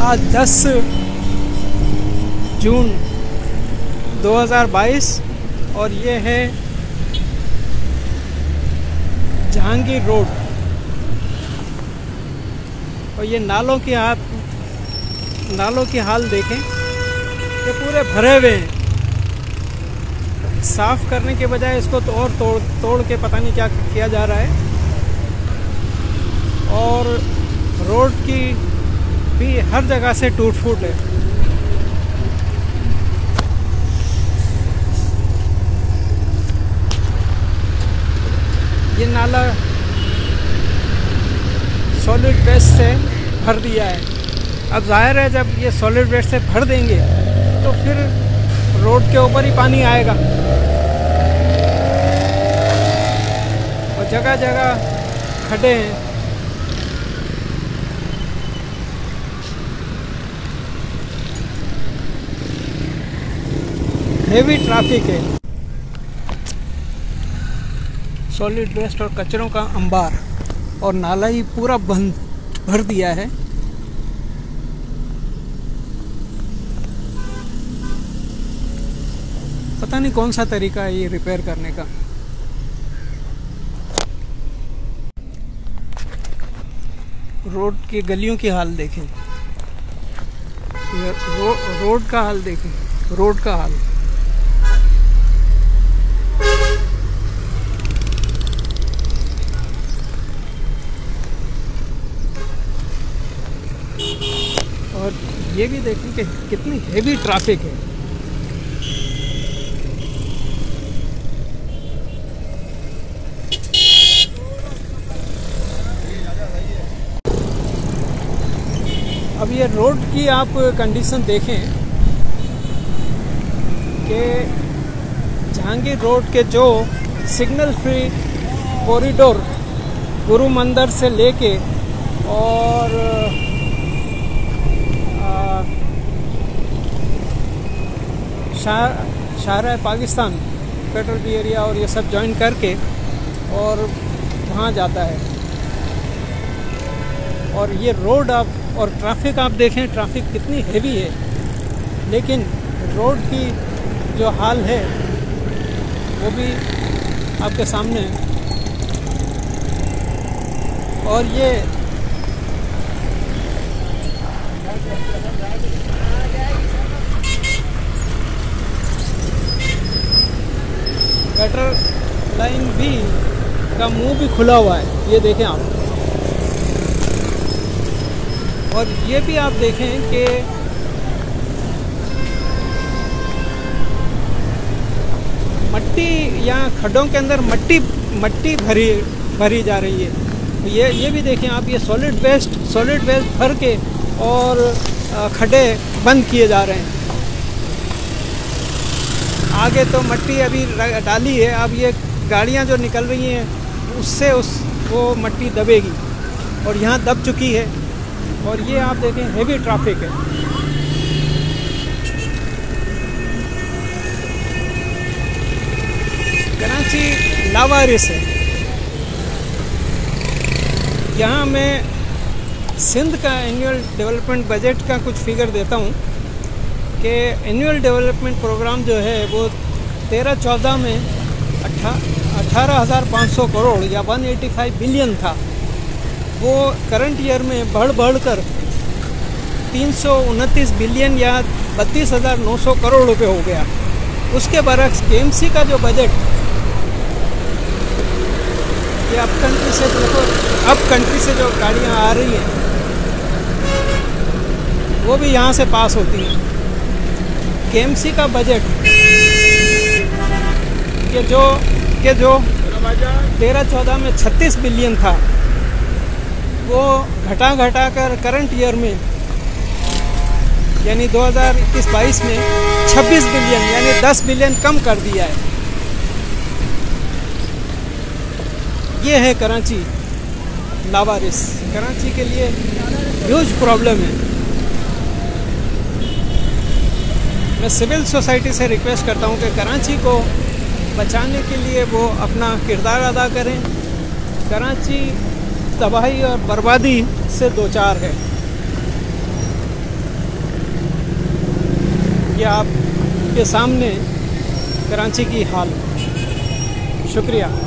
आज 10 जून 2022 और ये है जहांगीर रोड। और ये नालों की हाल देखें, ये पूरे भरे हुए हैं। साफ करने के बजाय इसको तो और तोड़ के पता नहीं क्या किया जा रहा है। और रोड की भी हर जगह से टूट फूट है। ये नाला सॉलिड वेस्ट से भर दिया है। अब जाहिर है जब ये सॉलिड वेस्ट से भर देंगे तो फिर रोड के ऊपर ही पानी आएगा और जगह जगह खड्डे हैं। हेवी ट्रैफिक है। सॉलिड वेस्ट और कचरों का अंबार और नाला ही पूरा बंद भर दिया है। पता नहीं कौन सा तरीका है ये रिपेयर करने का। रोड की गलियों की हाल देखें, रोड का हाल देखें, रोड का हाल। और ये भी देखें कि कितनी हेवी ट्रैफिक है। अब ये रोड की आप कंडीशन देखें कि जहांगीर रोड के जो सिग्नल फ्री कॉरिडोर गुरु मंदिर से लेके और शाहरा पाकिस्तान पेट्रोल बी एरिया और ये सब ज्वाइन करके और वहाँ जाता है। और ये रोड आप और ट्रैफिक आप देखें, ट्रैफिक कितनी हेवी है। लेकिन रोड की जो हाल है वो भी आपके सामने है। और ये गटर लाइन भी का मुंह भी खुला हुआ है, ये देखें आप। और ये भी आप देखें कि मट्टी या खड्डों के अंदर मट्टी भरी जा रही है। ये भी देखें आप, ये सॉलिड वेस्ट भर के और खड्डे बंद किए जा रहे हैं। आगे तो मट्टी अभी डाली है, अब ये गाड़ियां जो निकल रही हैं उससे वो मट्टी दबेगी और यहाँ दब चुकी है। और ये आप देखें हेवी ट्रैफिक है। कराची लावारिस है। यहाँ मैं सिंध का एनुअल डेवलपमेंट बजट का कुछ फिगर देता हूँ कि एनुअल डेवलपमेंट प्रोग्राम जो है वो 13-14 में 18,500 करोड़ या 185 बिलियन था। वो करंट ईयर में बढ़ कर 329 बिलियन या 32,900 करोड़ रुपए हो गया। उसके बरक्स केएमसी का जो बजट, ये अप कंट्री से जो गाड़ियाँ आ रही हैं वो भी यहाँ से पास होती हैं। केएमसी का बजट के जो 13-14 में 36 बिलियन था, वो घटा कर करंट ईयर में यानी 2021-22 में 26 बिलियन यानी 10 बिलियन कम कर दिया है। ये है कराची लावारिस। कराची के लिए ह्यूज प्रॉब्लम है। मैं सिविल सोसाइटी से रिक्वेस्ट करता हूँ कि कराची को बचाने के लिए वो अपना किरदार अदा करें। कराची तबाही और बर्बादी से दो चार है। ये आपके सामने कराची की हाल। शुक्रिया।